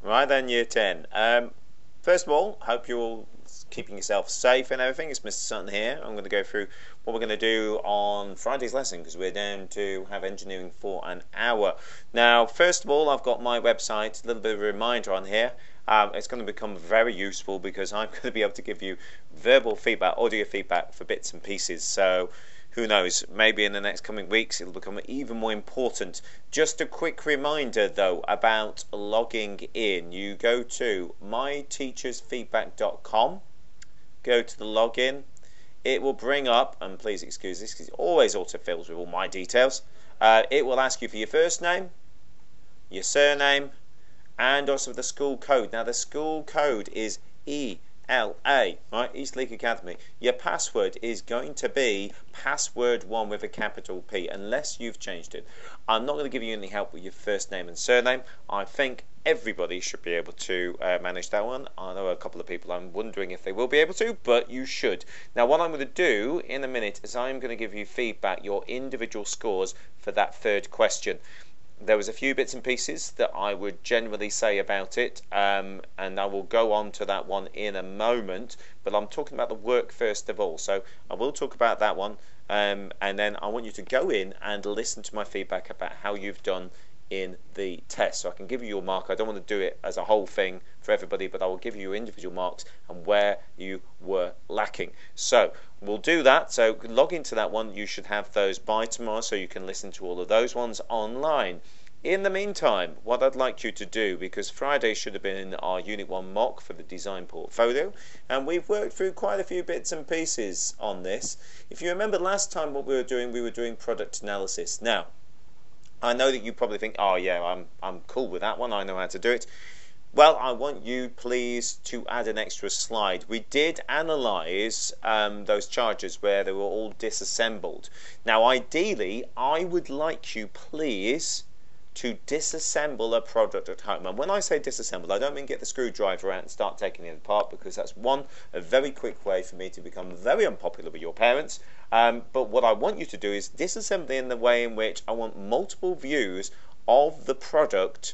Right then, Year 10. First of all, hope you're all keeping yourself safe and everything. It's Mr. Sutton here. I'm going to go through what we're going to do on Friday's lesson because we're down to have engineering for an hour. Now, first of all, I've got my website, a little bit of a reminder on here. It's going to become very useful because I'm going to be able to give you verbal feedback, audio feedback for bits and pieces. So who knows, maybe in the next coming weeks it'll become even more important. Just a quick reminder though about logging in. You go to myteachersfeedback.com, go to the login. It will bring up, and please excuse this because it always autofills with all my details. It will ask you for your first name, your surname, and also the school code. Now the school code is ELA, right? East Leek Academy. Your password is going to be password1 with a capital P, unless you've changed it. I'm not going to give you any help with your first name and surname. I think everybody should be able to manage that one. I know a couple of people I'm wondering if they will be able to, but you should. Now what I'm going to do in a minute is I'm going to give you feedback, your individual scores for that third question. There was a few bits and pieces that I would generally say about it, and I will go on to that one in a moment, but I'm talking about the work first of all. So I will talk about that one, and then I want you to go in and listen to my feedback about how you've done in the test. So I can give you your mark. I don't want to do it as a whole thing for everybody, but I will give you individual marks and where you were lacking. So we'll do that. So log into that one. You should have those by tomorrow so you can listen to all of those ones online. In the meantime, what I'd like you to do, because Friday should have been our Unit 1 mock for the design portfolio, and we've worked through quite a few bits and pieces on this. If you remember last time what we were doing product analysis. Now, I know that you probably think, oh yeah, I'm cool with that one, I know how to do it. Well, I want you please to add an extra slide. We did analyse those chargers where they were all disassembled. Now ideally, I would like you please to disassemble a product at home. And when I say disassemble, I don't mean get the screwdriver out and start taking it apart, because that's a very quick way for me to become very unpopular with your parents. But what I want you to do is disassemble in the way in which I want multiple views of the product,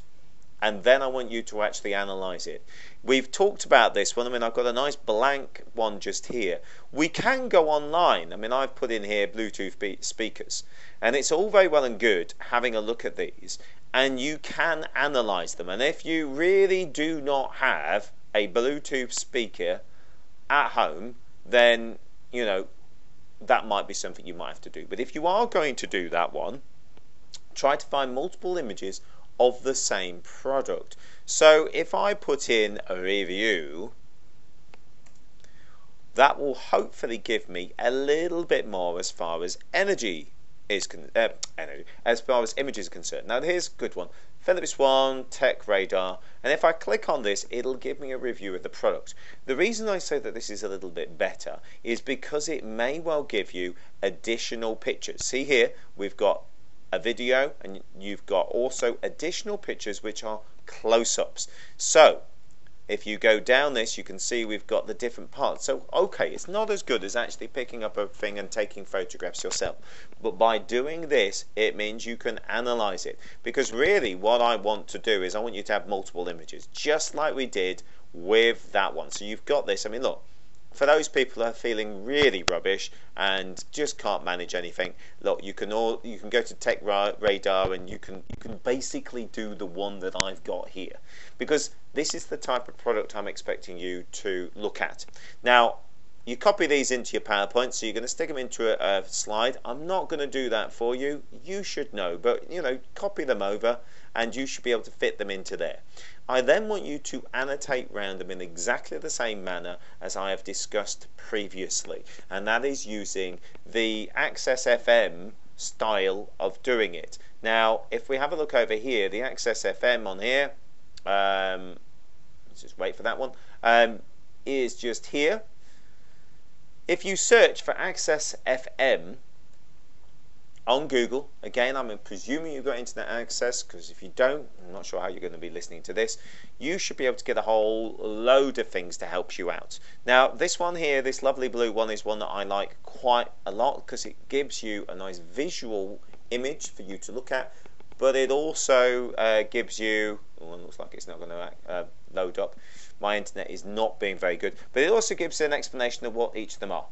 and then I want you to actually analyse it. We've talked about this one. I mean, I've got a nice blank one just here. We can go online. I mean, I've put in here Bluetooth speakers, and it's all very well and good having a look at these, and you can analyse them. And if you really do not have a Bluetooth speaker at home, then, you know, that might be something you might have to do. But if you are going to do that one, try to find multiple images of the same product. So if I put in a review, that will hopefully give me a little bit more as far as energy is as far as images are concerned. Now here's a good one. Philips One Tech Radar, and if I click on this, it'll give me a review of the product. The reason I say that this is a little bit better is because it may well give you additional pictures. See here, we've got a video, and you've got also additional pictures which are close-ups. So if you go down this, you can see we've got the different parts. So okay, it's not as good as actually picking up a thing and taking photographs yourself, but by doing this, it means you can analyze it. Because really what I want to do is I want you to have multiple images, just like we did with that one. So you've got this. I mean, look, for those people who are feeling really rubbish and just can't manage anything, look, you can go to Tech Radar, and you can basically do the one that I've got here, because this is the type of product I'm expecting you to look at. Now, you copy these into your PowerPoint, so you're going to stick them into a slide. I'm not going to do that for you. You should know, but you know, copy them over, and you should be able to fit them into there. I then want you to annotate round them in exactly the same manner as I have discussed previously, and that is using the Access FM style of doing it. Now, if we have a look over here, the Access FM on here, let's just wait for that one, is just here. If you search for Access FM on Google, again, I'm presuming you've got internet access, because if you don't, I'm not sure how you're going to be listening to this. You should be able to get a whole load of things to help you out. Now, this one here, this lovely blue one, is one that I like quite a lot because it gives you a nice visual image for you to look at but it also gives you, oh, it looks like it's not going to load up. My internet is not being very good, but it also gives an explanation of what each of them are.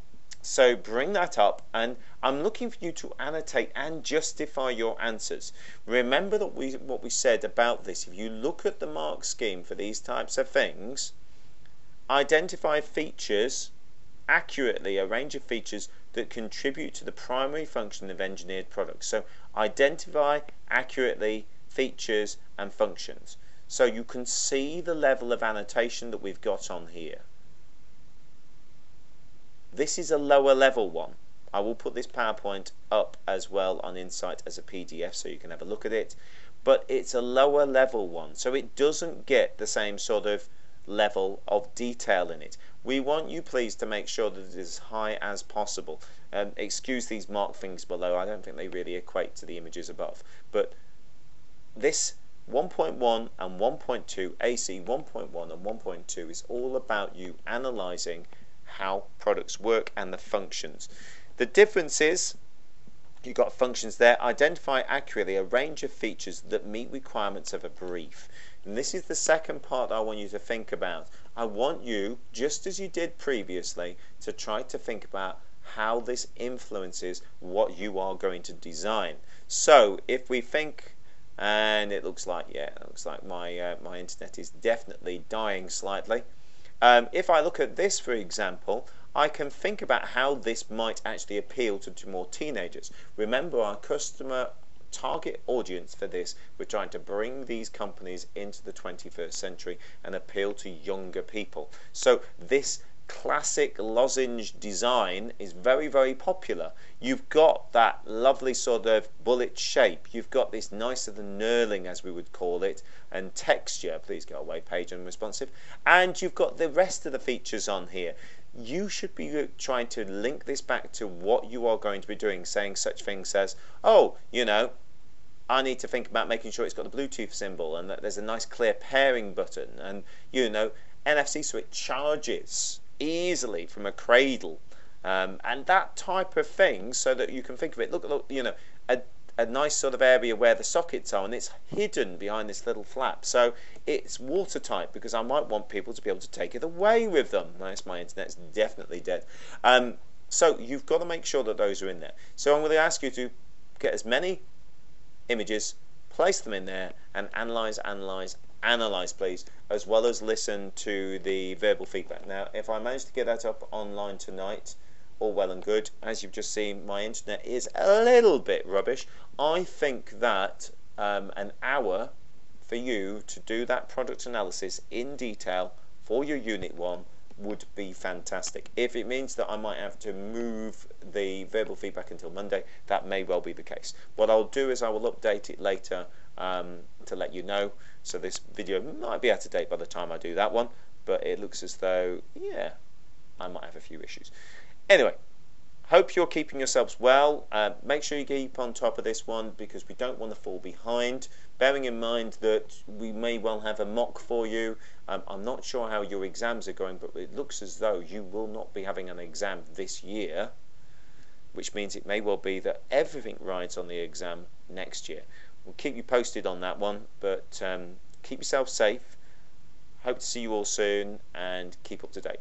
So bring that up, and I'm looking for you to annotate and justify your answers. Remember that what we said about this. If you look at the mark scheme for these types of things, identify features accurately, a range of features that contribute to the primary function of engineered products. So identify accurately features and functions. So you can see the level of annotation that we've got on here. This is a lower level one. I will put this PowerPoint up as well on Insight as a PDF so you can have a look at it. But it's a lower level one, so it doesn't get the same sort of level of detail in it. We want you, please, to make sure that it is as high as possible. Excuse these marked things below. I don't think they really equate to the images above. But this 1.1 and 1.2, AC 1.1 and 1.2 is all about you analysing how products work and the functions. The difference is you've got functions there. Identify accurately a range of features that meet requirements of a brief. And this is the second part I want you to think about. I want you, just as you did previously, to try to think about how this influences what you are going to design. So if we think, and it looks like, yeah, it looks like my internet is definitely dying slightly. If I look at this, for example, I can think about how this might actually appeal to more teenagers. Remember, our customer target audience for this, we're trying to bring these companies into the 21st century and appeal to younger people. So this classic lozenge design is very, very popular. You've got that lovely sort of bullet shape. You've got this nicer than knurling, as we would call it, and texture. Please go away, page unresponsive. And you've got the rest of the features on here. You should be trying to link this back to what you are going to be doing, saying such things as, oh, you know, I need to think about making sure it's got the Bluetooth symbol and that there's a nice clear pairing button, and, you know, NFC so it charges easily from a cradle, and that type of thing, so that you can think of it. Look, you know, a nice sort of area where the sockets are, and it's hidden behind this little flap, so it's watertight, because I might want people to be able to take it away with them. Nice, my internet's definitely dead. So you've got to make sure that those are in there. So I'm going to ask you to get as many images, place them in there, and analyze, please, as well as listen to the verbal feedback. Now, if I manage to get that up online tonight, all well and good. As you've just seen, my internet is a little bit rubbish. I think that an hour for you to do that product analysis in detail for your Unit 1 would be fantastic. If it means that I might have to move the verbal feedback until Monday, that may well be the case. What I'll do is I will update it later to let you know. So this video might be out of date by the time I do that one, but it looks as though, yeah, I might have a few issues. Anyway, hope you're keeping yourselves well. Make sure you keep on top of this one, because we don't want to fall behind. Bearing in mind that we may well have a mock for you. I'm not sure how your exams are going, but it looks as though you will not be having an exam this year, which means it may well be that everything rides on the exam next year. We'll keep you posted on that one, but keep yourself safe. Hope to see you all soon, and keep up to date.